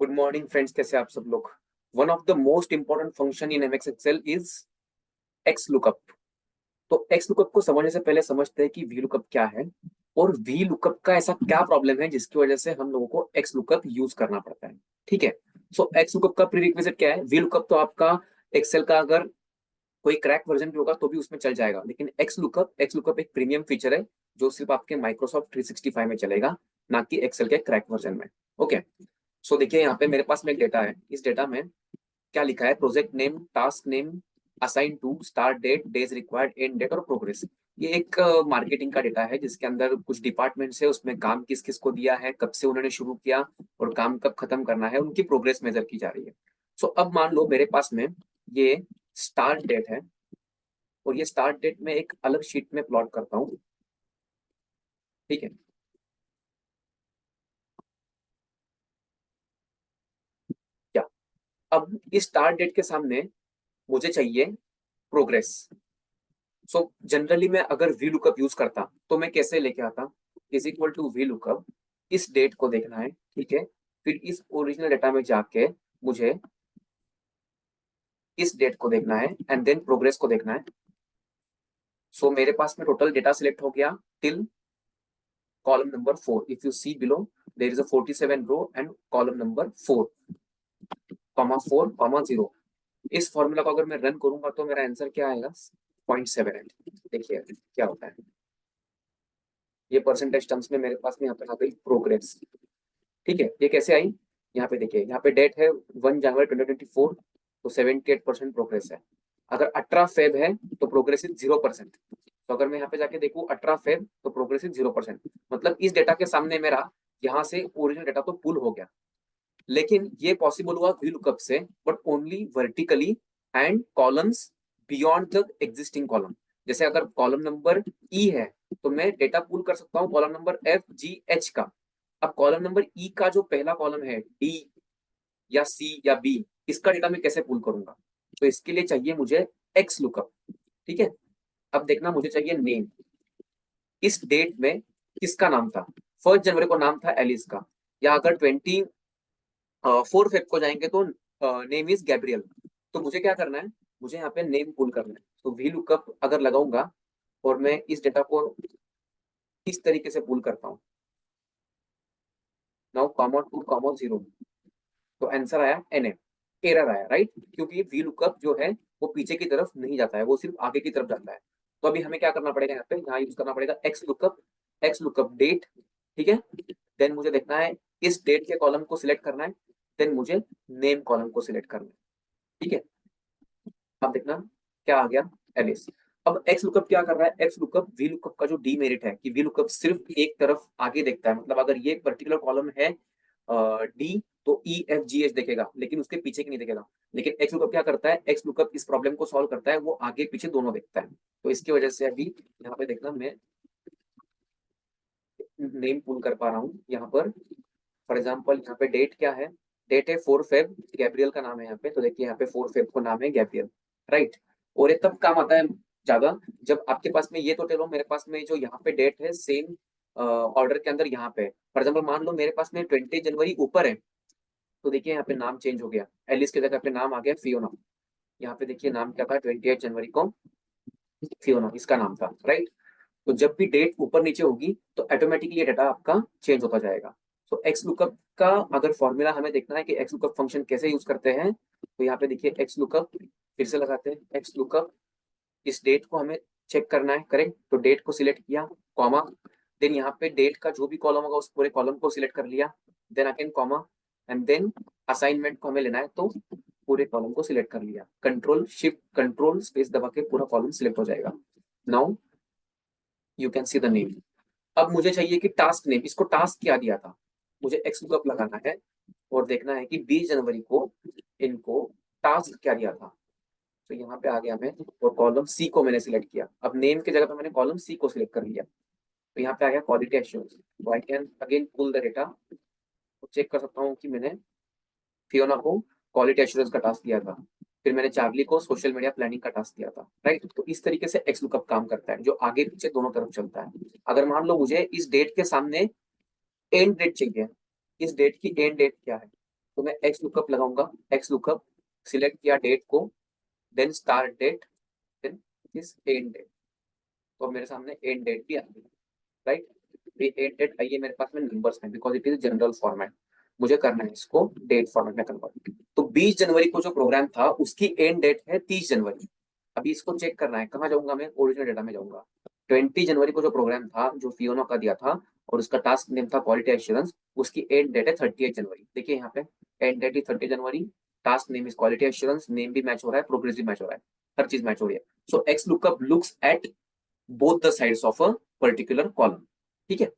Good morning friends, कैसे आप सब लोग। One of the most important function in MS Excel is X lookup. तो एक्स लुकअप को समझने से पहले समझते हैं कि वी लुकअप क्या है और वी लुकअप का ऐसा क्या प्रॉब्लम है जिसकी वजह से हम लोगों को एक्स लुकअप यूज करना पड़ता है। ठीक है, सो एक्स लुकअप का प्रीरिक्विजिट क्या है। वी लुकअप तो आपका एक्सेल का अगर कोई क्रैक वर्जन भी होगा तो भी उसमें चल जाएगा, लेकिन एक्स लुकअप एक प्रीमियम फीचर है जो सिर्फ आपके माइक्रोसॉफ्ट 365 में चलेगा, ना कि एक्सेल के क्रैक वर्जन में। ओके, सो देखिए यहाँ पे मेरे पास में एक डेटा है। इस डेटा में क्या लिखा है, project name, task name, assign to, start date, days required, end date और प्रोग्रेस। ये एक मार्केटिंग का डेटा है जिसके अंदर कुछ डिपार्टमेंट्स है, उसमें काम किस किस को दिया है, कब से उन्होंने शुरू किया और काम कब खत्म करना है, उनकी प्रोग्रेस मेजर की जा रही है। सो अब मान लो मेरे पास में ये स्टार्ट डेट है और ये स्टार्ट डेट में एक अलग शीट में प्लॉट करता हूँ। ठीक है, क्या अब इस स्टार्ट डेट के सामने मुझे चाहिए प्रोग्रेस। सो जनरली मैं अगर वी लुकअप यूज करता तो मैं कैसे लेके आता, is equal to V lookup, इस डेट को देखना है। ठीक है, फिर इस ओरिजिनल डेटा में जाके मुझे इस डेट को देखना है एंड देन प्रोग्रेस को देखना है। सो मेरे पास में टोटल डेटा सिलेक्ट हो गया till column number 4। If you see below there is a 47 row and column number 4 comma 4 comma 0। इस फॉर्मूला को अगर मैं रन करूंगा तो मेरा आंसर क्या आएगा, 0.78। देखिए क्या होता है, ये परसेंटेज टर्म्स में मेरे पास में यहाँ पे आ गई प्रोग्रेस। ठीक है, ये कैसे आई, यहाँ पे देखिए, यहाँ पे डेट है 1 जनवरी 2024, तो 78% प्रोग्रेस है। अगर 18 फेब है तो प्रोग्रेस इज 0%। तो अगर मैं यहाँ पे जाके देखूँ 18 फेब तो प्रोग्रेस इज 0%। मतलब इस डेटा के सामने मेरा यहाँ से ओरिजिनल डेटा तो पुल हो गया, लेकिन ये पॉसिबल हुआ वी लुकअप से, but only vertically and columns beyond the existing column. जैसे अगर कॉलम नंबर ई है तो मैं डेटा पुल कर सकता हूँ column number F G H का। अब कॉलम नंबर ई का जो पहला कॉलम है डी या सी या बी, इसका डेटा मैं कैसे पुल करूंगा। तो इसके लिए चाहिए मुझे एक्स लुकअप। ठीक है, अब देखना मुझे चाहिए नेम। इस डेट में किसका नाम था, 1 जनवरी को नाम था एलिस का, या अगर 4 फेब को जाएंगे तो नेम इज गैब्रियल। तो मुझे क्या करना है, मुझे यहाँ पे नेम पुल करना है। तो वी लुकअप अगर लगाऊंगा और मैं इस डेटा को इस तरीके से पुल करता हूँ, नाउ कॉमा 2 कॉमा 0, तो आंसर आया एनएम, एरर आया, राइट। क्योंकि वी लुकअप जो है वो पीछे की तरफ नहीं जाता है, वो सिर्फ आगे की तरफ जाता है। तो अभी हमें क्या करना पड़ेगा, यहाँ पे यहाँ यूज करना पड़ेगा एक्स लुकअप डेट। ठीक है, देन मुझे देखना है इस डेट के कॉलम को सिलेक्ट करना है, देन मुझे नेम कॉलम को सिलेक्ट करना है। ठीक है, अब देखना क्या आ गया, एलिस। अब एक्स लुकअप क्या कर रहा है, एक्स लुकअप वी लुकअप का जो डीमेरिट है कि वी लुकअप सिर्फ एक तरफ आगे देखता है। मतलब अगर ये पर्टिकुलर कॉलम है डी तो ई एफ जी एच देखेगा, लेकिन उसके पीछे की नहीं देखेगा। लेकिन एक्स लुकअप क्या करता है, एक्स लुकअप इस प्रॉब्लम को सॉल्व करता है, वो आगे पीछे दोनों देखता है। तो इसकी वजह से अभी यहाँ पे देखना मैं नेम पुल कर पा रहा हूँ यहाँ पर। फॉर एग्जाम्पल यहाँ पे डेट क्या है, डेट है 4 फेब, गैब्रियल का नाम है यहाँ पे। तो देखिए यहाँ पे 4 फेब को नाम है गैब्रियल, राइट। और ये तब काम आता है ज्यादा जब आपके पास में ये, तो चलो मेरे पास में जो यहाँ पे डेट है सेम ऑर्डर के अंदर यहाँ पे, फॉर एग्जाम्पल मान लो मेरे पास में 20 जनवरी ऊपर है, तो देखिए यहाँ पे नाम चेंज हो गया, एलिस की जगह पे नाम आ गया फियोना। यहाँ पे देखिए नाम क्या था, 28 जनवरी को फियोना इसका नाम था, राइट। तो जब भी डेट ऊपर नीचे होगी तो ऑटोमेटिकली ये डाटा आपका चेंज होता जाएगा। तो एक्स लुकअप का अगर फॉर्मूला हमें देखना है कि एक्स लुकअप फंक्शन कैसे यूज करते हैं, तो यहाँ पे देखिए एक्स लुकअप फिर से लगाते हैं। एक्स लुकअप इस डेट को हमें चेक करना है, करेक्ट। तो डेट को सिलेक्ट किया, कॉमा, देन यहाँ पे डेट का जो भी कॉलम होगा उस पूरे कॉलम को सिलेक्ट कर लिया, then again comma, and then assignment को हमें लेना है तो पूरे कॉलम को सिलेक्ट कर लिया, कंट्रोल शिफ्ट कंट्रोल स्पेस दबा के पूरा कॉलम सिलेक्ट हो जाएगा। Now you can see the name. अब मुझे चाहिए कि टास्क नेम, इसको टास्क क्या दिया था, मुझे एक्स लुकअप लगाना है और देखना है कि 20 जनवरी को इनको टास्क क्या दिया था। तो यहाँ पे आ गया मैं और कॉलम सी को मैंने सिलेक्ट किया। अब नेम की जगह पे मैंने कॉलम सी को सिलेक्ट कर लिया, तो यहाँ पे आ गया क्वालिटी एश्योरेंस। तो I can again pull the data, check कर सकता हूँ कि मैंने फियोना को क्वालिटी एश्योरेंस का टास्क दिया था, फिर मैंने चार्ली को सोशल मीडिया प्लानिंग का टास्क दिया था, राइट। तो इस तरीके से एक्स लुकअप काम करता है, जो आगे पीछे दोनों तरफ चलता है। अगर मान लो मुझे इस डेट के सामने एंड डेट चाहिए, इस डेट की एंड डेट क्या है, तो तो मैं एक्स लुकअप लगाऊंगा, एक्स लुकअप सिलेक्ट किया डेट को, then start date, then this end date. तो मेरे सामने एंड डेट भी आ गई, राइट। ये एंड डेट आई है मेरे पास में नंबर्स में, because it is general format. मुझे करना है इसको डेट फॉर्मेट में कन्वर्ट। तो 20 जनवरी को जो प्रोग्राम था उसकी एंड डेट है 30 जनवरी। अभी इसको चेक करना है, कहाँ जाऊंगा मैं, ओरिजिनल डेटा में जाऊंगा। 20 जनवरी को जो प्रोग्राम था, जो फियोना का दिया था, और उसका टास्क नेम था क्वालिटी एश्योरेंस, उसकी एंड डेट है 30 जनवरी। देखिए यहाँ पे end date is 30 January, task name is quality assurance, name भी मैच हो रहा है, प्रोग्रेस भी मैच हो रहा है, हर चीज मैच हो रही है। So XLOOKUP looks at both the sides of a particular column, ठीक है।